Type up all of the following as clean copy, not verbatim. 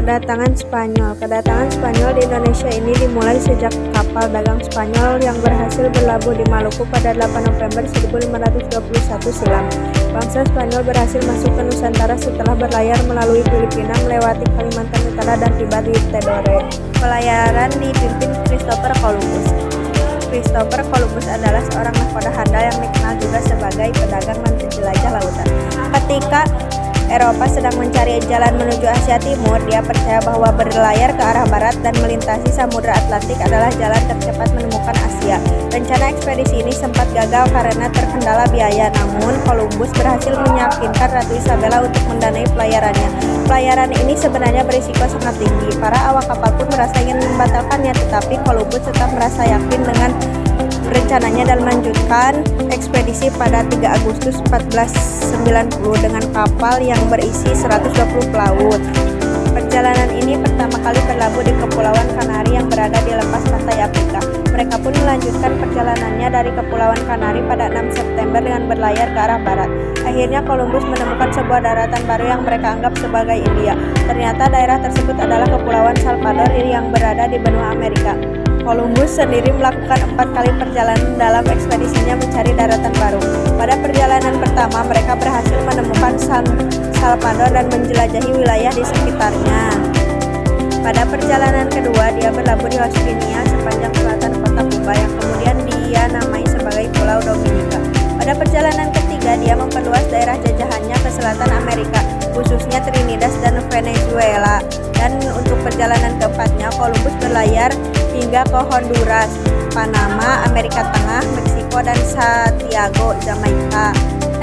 Kedatangan Spanyol. Kedatangan Spanyol di Indonesia ini dimulai sejak kapal dagang Spanyol yang berhasil berlabuh di Maluku pada 8 November 1521 silam. Bangsa Spanyol berhasil masuk ke Nusantara setelah berlayar melalui Filipina, melewati Kalimantan Utara dan tiba di Tidore. Pelayaran dipimpin Christopher Columbus. Christopher Columbus adalah seorang nahkoda handal yang dikenal juga sebagai pedagang dan penjelajah lautan. Ketika Eropa sedang mencari jalan menuju Asia Timur, dia percaya bahwa berlayar ke arah barat dan melintasi Samudra Atlantik adalah jalan tercepat menemukan Asia. Rencana ekspedisi ini sempat gagal karena terkendala biaya, namun Columbus berhasil meyakinkan Ratu Isabella untuk mendanai pelayarannya. Pelayaran ini sebenarnya berisiko sangat tinggi. Para awak kapal pun merasa ingin membatalkannya, tetapi Columbus tetap merasa yakin dengan rencananya dan melanjutkan ekspedisi pada 3 Agustus 1490 dengan kapal yang berisi 120 pelaut. Perjalanan ini pertama kali berlabuh di Kepulauan Kanari yang berada di lepas pantai Afrika. Mereka pun melanjutkan perjalanannya dari Kepulauan Kanari pada 6 September dengan berlayar ke arah barat. Akhirnya Columbus menemukan sebuah daratan baru yang mereka anggap sebagai India. Ternyata daerah tersebut adalah Kepulauan Salvador yang berada di benua Amerika. Columbus sendiri melakukan 4 kali perjalanan dalam ekspedisinya mencari daratan baru. Pada perjalanan pertama, mereka berhasil menemukan San Salvador dan menjelajahi wilayah di sekitarnya. Pada perjalanan kedua, dia berlabuh di Hispania sepanjang selatan kota Cuba yang kemudian dia namai sebagai Pulau Dominika. Pada perjalanan ketiga, dia memperluas daerah jajahannya ke selatan Amerika, khususnya Trinidad dan Venezuela. Dan untuk perjalanan keempatnya, Columbus berlayar hingga ke Honduras, Panama, Amerika Tengah, Meksiko, dan Santiago, Jamaika.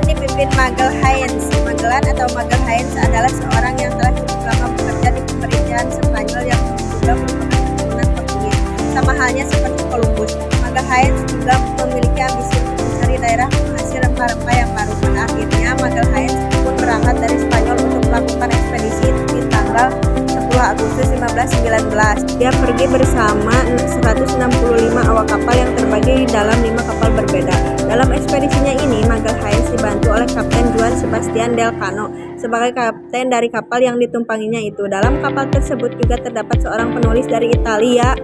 Dipimpin Magalhaens. Magellan atau Magalhaens adalah seorang yang telah cukup lama bekerja di pemerintahan Spanyol yang juga merupakan keturunan Portugis. Sama halnya seperti Columbus, Magalhaens juga memiliki ambisi untuk mencari daerah penghasil rempah-rempah yang baru. Pada akhirnya, Magalhaens pun berangkat dari Spanyol untuk melakukan ekspedisi di tanggal 10 Agustus 1519. Dia pergi bersama 165 awak kapal yang terbagi dalam 5 kapal berbeda. Dalam ekspedisinya ini, Magalhaens dibantu oleh Kapten Juan Sebastian del Cano sebagai kapten dari kapal yang ditumpanginya itu. Dalam kapal tersebut juga terdapat seorang penulis dari Italia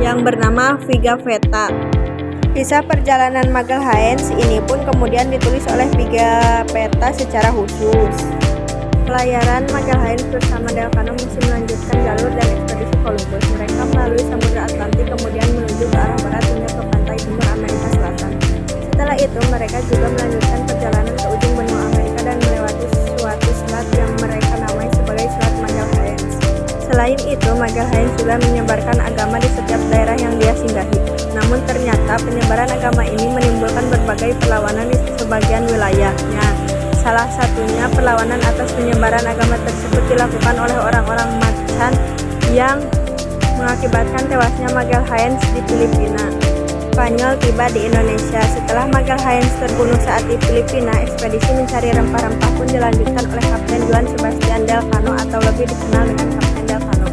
yang bernama Pigafetta. Kisah perjalanan Magalhaens ini pun kemudian ditulis oleh Pigafetta secara khusus. Pelayaran Magalhaens bersama del Cano masih melanjutkan jalur dan ekspedisi Columbus. Mereka melalui Samudra Atlantik kemudian menuju ke arah barat hingga ke pantai timur Amerika Selatan. Setelah itu, mereka juga melanjutkan perjalanan ke ujung benua Amerika dan melewati suatu selat yang mereka namai sebagai Selat Magalhaens. Selain itu, Magalhaens juga menyebarkan agama di setiap daerah yang dia singgahi. Namun ternyata penyebaran agama ini menimbulkan berbagai perlawanan di sebagian wilayahnya. Salah satunya perlawanan atas penyebaran agama tersebut dilakukan oleh orang-orang Macan yang mengakibatkan tewasnya Magalhaens di Filipina. Spanyol tiba di Indonesia. Setelah Magalhaens terbunuh saat di Filipina, ekspedisi mencari rempah-rempah pun dilanjutkan oleh Kapten Juan Sebastian del Cano atau lebih dikenal dengan Kapten del Cano.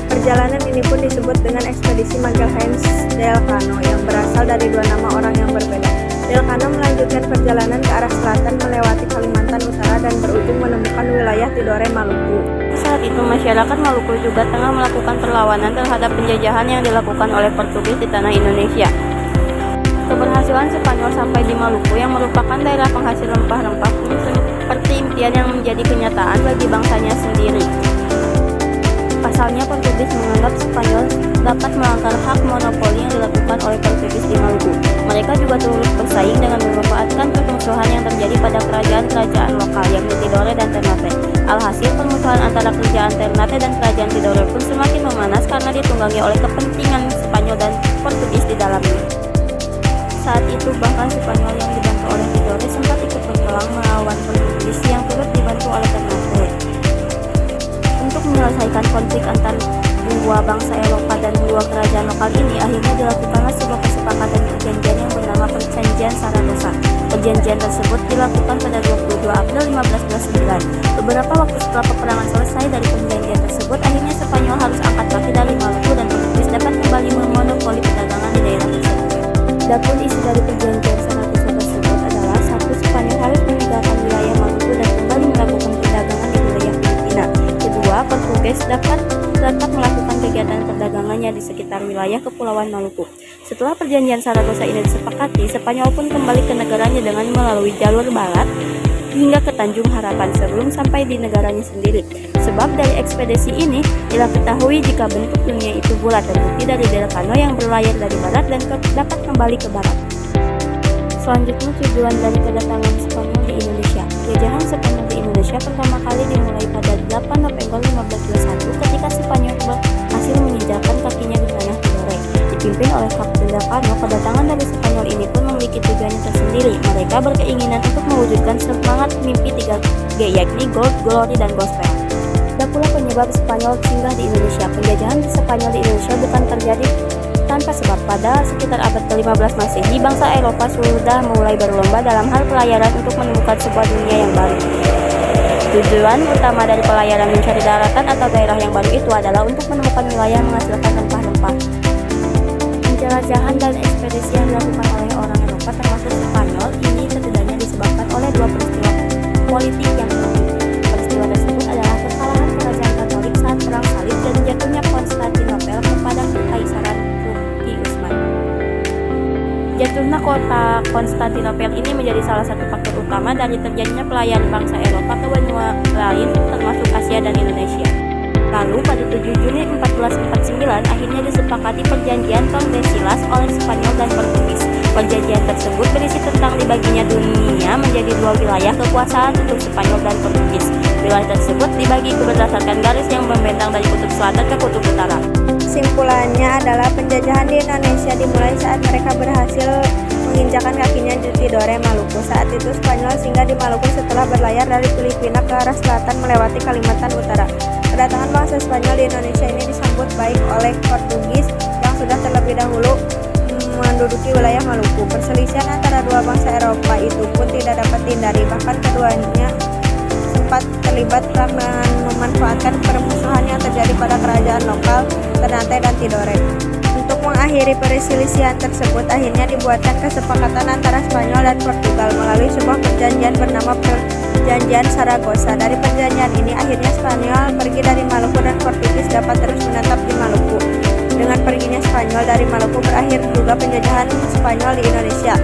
Perjalanan ini pun disebut dengan ekspedisi Magalhaens del Cano yang berasal dari 2 nama orang yang berbeda. Del Cano melanjutkan perjalanan ke arah selatan melewati Kalimantan Utara dan berujung menemukan wilayah Tidore, Maluku. Saat itu masyarakat Maluku juga tengah melakukan perlawanan terhadap penjajahan yang dilakukan oleh Portugis di tanah Indonesia. Keberhasilan Spanyol sampai di Maluku yang merupakan daerah penghasil rempah-rempah pun seperti impian yang menjadi kenyataan bagi bangsanya sendiri. Pasalnya, Portugis menganggap Spanyol dapat melanggar hak monopoli yang dilakukan oleh Portugis di Maluku. Mereka juga turut bersaing dengan memanfaatkan permusuhan yang terjadi pada kerajaan-kerajaan lokal yakni Tidore dan Ternate. Alhasil, permusuhan antara kerajaan Ternate dan kerajaan Tidore pun semakin memanas karena ditunggangi oleh kepentingan Spanyol dan Portugis di dalamnya. Saat itu, bahkan Spanyol yang dibantu oleh Tidore sempat ikut berperang melawan Portugis yang turut dibantu oleh Ternate. Untuk menyelesaikan konflik antar dua bangsa Eropa dan dua kerajaan lokal ini, akhirnya dilakukanlah sebuah kesepakatan perjanjian yang bernama Perjanjian Saragossa. Perjanjian tersebut dilakukan pada 22 April 1509. Beberapa waktu setelah peperangan selesai dari perjanjian tersebut, akhirnya Spanyol harus angkat kaki dari Maluku dan Portugis dapat kembali memonopoli perdagangan di daerah tersebut. Adapun isi dari perjanjian Saragossa tersebut adalah: 1. Spanyol harus meninggalkan wilayah Maluku dan kembali melakukan perdagangan di wilayah Filipina. 2. Portugis dapat sekitar wilayah Kepulauan Maluku. Setelah perjanjian Saragossa ini disepakati, Spanyol pun kembali ke negaranya dengan melalui jalur barat hingga ke Tanjung Harapan sebelum sampai di negaranya sendiri. Sebab dari ekspedisi ini telah ketahui jika bentuk dunia itu bulat dan bukti dari Delcano yang berlayar dari barat dan dapat kembali ke barat. Selanjutnya, tujuan dari kedatangan Spanyol di Indonesia. Penjajahan Spanyol di Indonesia pertama kali dimulai pada 8 November 1521 ketika Spanyol berhasil menginjakan kakinya di tanah Tidore. Dipimpin oleh Kapten Delcano, kedatangan dari Spanyol ini pun memiliki tujuannya tersendiri. Mereka berkeinginan untuk mewujudkan semangat mimpi 3G, yakni Gold, Glory, dan Gospel. Dan pula penyebab Spanyol singgah di Indonesia. Penjajahan Spanyol di Indonesia bukan terjadi tanpa sebab. Pada sekitar abad ke-15 Masehi, bangsa Eropa sudah mulai berlomba dalam hal pelayaran untuk menemukan sebuah dunia yang baru. Tujuan utama dari pelayaran mencari daratan atau daerah yang baru itu adalah untuk menemukan wilayah yang menghasilkan rempah-rempah. Penjelajahan dan ekspedisi yang dilakukan oleh orang Eropa termasuk Spanyol ini setidaknya disebabkan oleh dua peristiwa politik yang penting. Peristiwa tersebut adalah kekalahan kerajaan Katolik saat Perang Salib dan jatuhnya Konstantinopel kepada Kekaisaran Turki Utsman. Jatuhnya kota Konstantinopel ini menjadi salah satu faktor utama dari terjadinya pelayaran bangsa Eropa ke benua lain termasuk Asia dan Indonesia. Lalu pada 7 Juni 1449 akhirnya disepakati perjanjian Tordesillas oleh Spanyol dan Portugis. Perjanjian tersebut berisi tentang dibaginya dunia menjadi dua wilayah kekuasaan untuk Spanyol dan Portugis. Wilayah tersebut dibagi berdasarkan garis yang membentang dari kutub selatan ke kutub utara. Kesimpulannya adalah penjajahan di Indonesia dimulai saat mereka berhasil menginjakan kakinya di Tidore, Maluku. Saat itu Spanyol singgah di Maluku setelah berlayar dari Filipina ke arah selatan melewati Kalimantan Utara. Kedatangan bangsa Spanyol di Indonesia ini disambut baik oleh Portugis yang sudah terlebih dahulu menduduki wilayah Maluku. Perselisihan antara dua bangsa Eropa itu pun tidak dapat dihindari, bahkan keduanya sempat terlibat perang dengan memanfaatkan permusuhan yang terjadi pada kerajaan lokal Ternate dan Tidore. Untuk mengakhiri perselisihan tersebut, akhirnya dibuatkan kesepakatan antara Spanyol dan Portugal melalui sebuah perjanjian bernama Perjanjian Saragossa. Dari perjanjian ini, akhirnya Spanyol pergi dari Maluku dan Portugis dapat terus menetap di Maluku. Dengan perginya Spanyol dari Maluku berakhir juga penjajahan Spanyol di Indonesia.